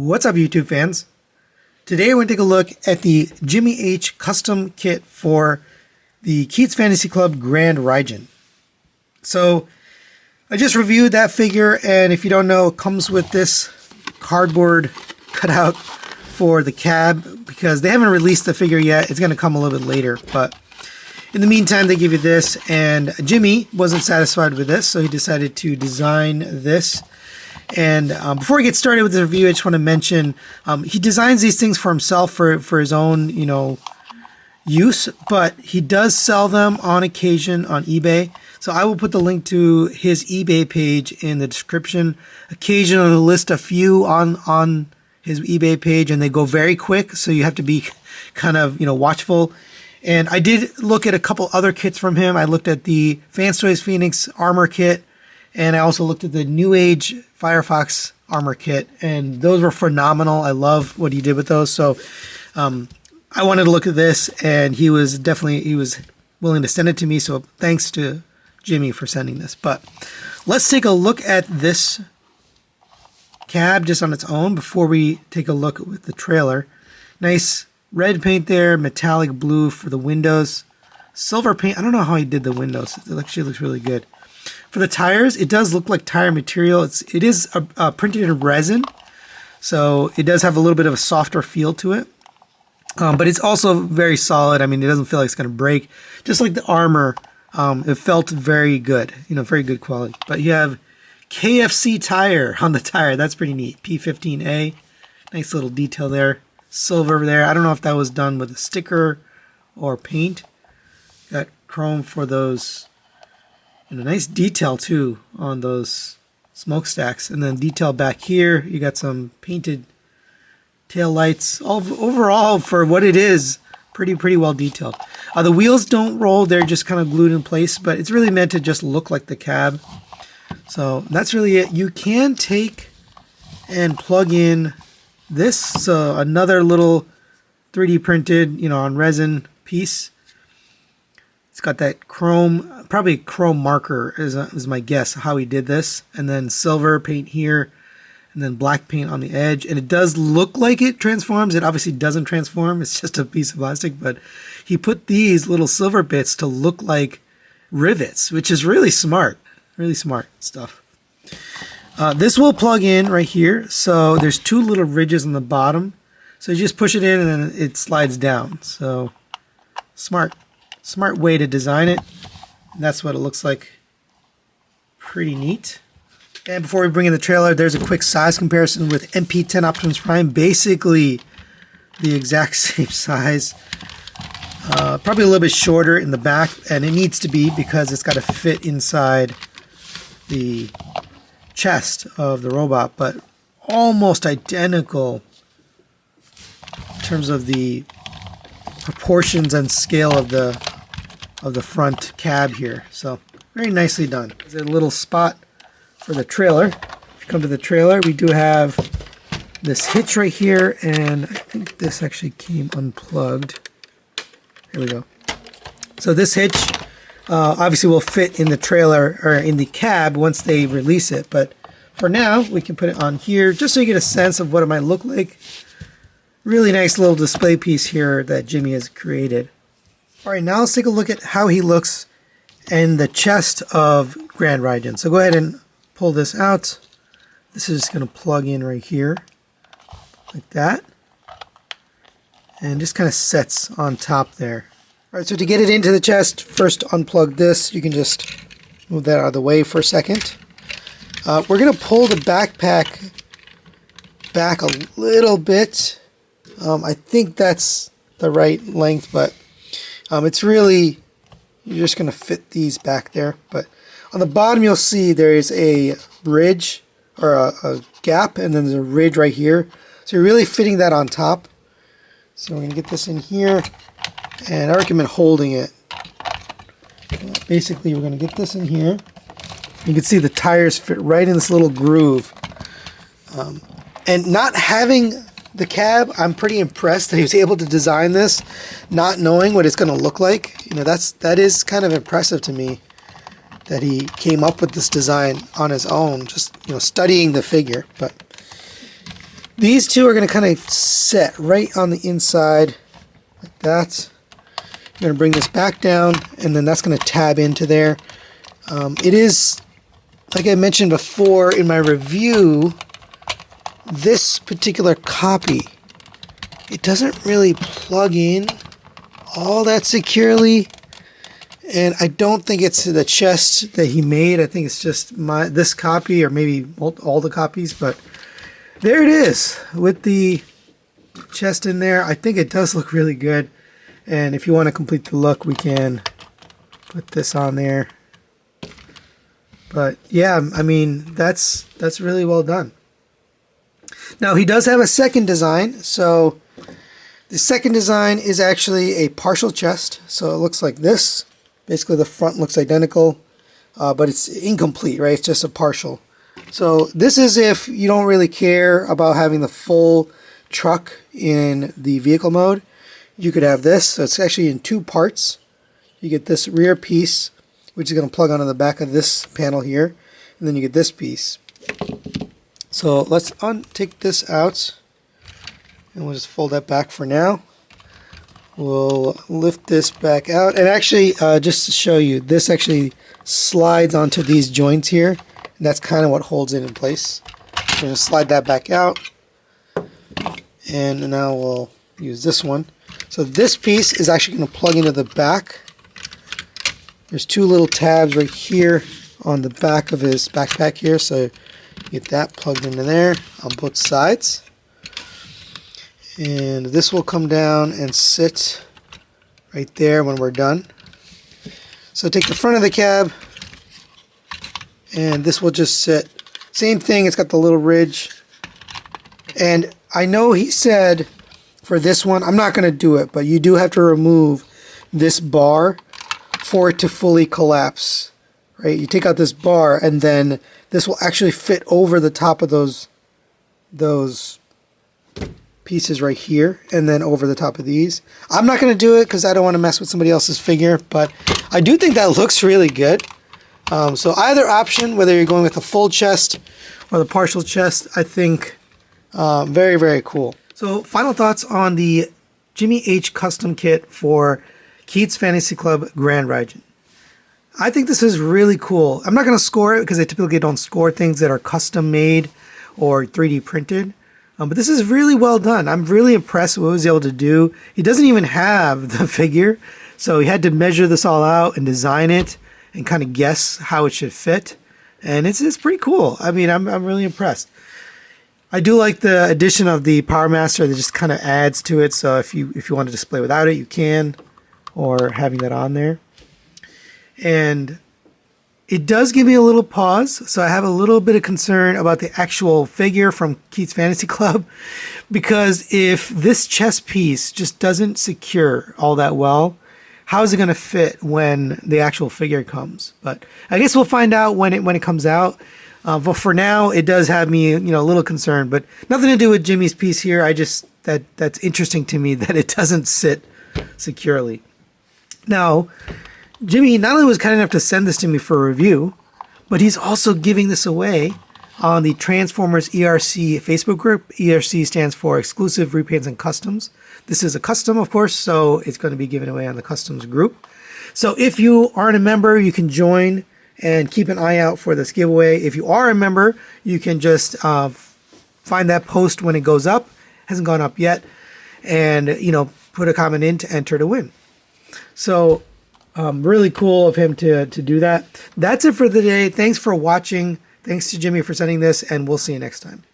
What's up, YouTube fans? Today we're going to take a look at the Jimmy H custom kit for the Keats Fantasy Club Grand Raijin. So I just reviewed that figure, and if you don't know, it comes with this cardboard cutout for the cab because they haven't released the figure yet. It's going to come a little bit later, but in the meantime they give you this, and Jimmy wasn't satisfied with this, so he decided to design this. And before we get started with the review, I just want to mention he designs these things for himself for his own, use, but he does sell them on occasion on eBay. So I will put the link to his eBay page in the description. Occasionally he'll list a few on his eBay page, and they go very quick, so you have to be kind of watchful. And I did look at a couple other kits from him. I looked at the Fans Toys Phoenix armor kit, and I also looked at the New Age Firefox armor kit, and those were phenomenal. I love what he did with those. So I wanted to look at this, and he was willing to send it to me. So thanks to Jimmy for sending this. But let's take a look at this cab just on its own before we take a look with the trailer. Nice red paint there, metallic blue for the windows, silver paint. I don't know how he did the windows. It actually looks really good. For the tires, it does look like tire material. It is printed in resin, so it does have a little bit of a softer feel to it. But it's also very solid. I mean, it doesn't feel like it's going to break. Just like the armor, it felt very good. Very good quality. But you have KFC tire on the tire. That's pretty neat. P-15A. Nice little detail there. Silver there. I don't know if that was done with a sticker or paint. Got chrome for those. And a nice detail too on those smokestacks, and then detail back here. You got some painted tail lights. Overall, for what it is, pretty well detailed. The wheels don't roll; they're just kind of glued in place. But it's really meant to just look like the cab. So that's really it. You can take and plug in this. So another little 3D printed, on resin piece. It's got that chrome, probably chrome marker is my guess how he did this. And then silver paint here, and then black paint on the edge. And it does look like it transforms. It obviously doesn't transform. It's just a piece of plastic. But he put these little silver bits to look like rivets, which is really smart. Really smart stuff. This will plug in right here. So there's two little ridges on the bottom. So you just push it in and then it slides down. So smart way to design it. And that's what it looks like. Pretty neat. And before we bring in the trailer, there's a quick size comparison with MP10 Optimus Prime. Basically the exact same size. Probably a little bit shorter in the back, and it needs to be because it's got to fit inside the chest of the robot, but almost identical in terms of the proportions and scale of the front cab here. So very nicely done. There's a little spot for the trailer. If you come to the trailer, we do have this hitch right here, and I think this actually came unplugged. Here we go. So this hitch obviously will fit in the trailer or in the cab once they release it, but for now we can put it on here just so you get a sense of what it might look like. Really nice little display piece here that Jimmy has created. Alright, now let's take a look at how he looks in the chest of Grand Raijin. So go ahead and pull this out. This is just going to plug in right here, like that. And just kind of sets on top there. Alright, so to get it into the chest, first unplug this. You can just move that out of the way for a second. We're going to pull the backpack back a little bit. I think that's the right length, but it's really, you're just going to fit these back there. But on the bottom you'll see there is a ridge or a gap, and then there's a ridge right here. So you're really fitting that on top. So we're going to get this in here, and I recommend holding it. Basically we're going to get this in here. You can see the tires fit right in this little groove. And not having the cab, I'm pretty impressed that he was able to design this not knowing what it's going to look like. That is kind of impressive to me, that he came up with this design on his own, just studying the figure. But These two are going to kind of set right on the inside like that. I'm going to bring this back down, and then that's going to tab into there. It is, like I mentioned before in my review, this particular copy, it doesn't really plug in all that securely. And I don't think it's the chest that he made. I think it's just this copy, or maybe all the copies. But there it is with the chest in there. I think it does look really good. And if you want to complete the look, we can put this on there. But yeah, I mean, that's really well done. Now he does have a second design. So the second design is actually a partial chest. So it looks like this. Basically, the front looks identical, but it's incomplete, right? It's just a partial. So this is if you don't really care about having the full truck in the vehicle mode. You could have this. So it's actually in two parts. You get this rear piece, which is going to plug onto the back of this panel here, and then you get this piece. So let's take this out, and we'll just fold that back for now. We'll lift this back out, and actually, just to show you, this actually slides onto these joints here, and that's kind of what holds it in place. I'm going to slide that back out, and now we'll use this one. So this piece is actually going to plug into the back. There's two little tabs right here on the back of his backpack here, so get that plugged into there on both sides. And this will come down and sit right there when we're done. So take the front of the cab, and this will just sit. Same thing, it's got the little ridge. And I know he said for this one, I'm not going to do it, but you do have to remove this bar for it to fully collapse. Right? You take out this bar, and then this will actually fit over the top of those pieces right here, and then over the top of these. I'm not going to do it because I don't want to mess with somebody else's figure, but I do think that looks really good. So either option, whether you're going with a full chest or the partial chest, I think very, very cool. So final thoughts on the Jimmy H custom kit for Keats Fantasy Club Grand Raijin. I think this is really cool. I'm not going to score it because I typically don't score things that are custom made or 3D printed. But this is really well done. I'm really impressed with what he was able to do. He doesn't even have the figure, so he had to measure this all out and design it and kind of guess how it should fit. And it's pretty cool. I mean, I'm really impressed. I do like the addition of the Power Master that just kind of adds to it. So if you want to display without it, you can, or having that on there. And it does give me a little pause, so I have a little bit of concern about the actual figure from Keats Fantasy Club, because if this chest piece just doesn't secure all that well, how is it going to fit when the actual figure comes? But I guess we'll find out when it comes out. But for now, it does have me, a little concerned. But nothing to do with Jimmy's piece here. That's interesting to me that it doesn't sit securely. Now, Jimmy not only was kind enough to send this to me for a review, but he's also giving this away on the Transformers ERC Facebook group. ERC stands for Exclusive Repaints and Customs. This is a custom, of course, so it's going to be given away on the Customs group. So if you aren't a member, you can join and keep an eye out for this giveaway. If you are a member, you can just find that post when it goes up. Hasn't gone up yet. And, put a comment in to enter to win. So really cool of him to do that. That's it for the day. Thanks for watching. Thanks to Jimmy for sending this, and we'll see you next time.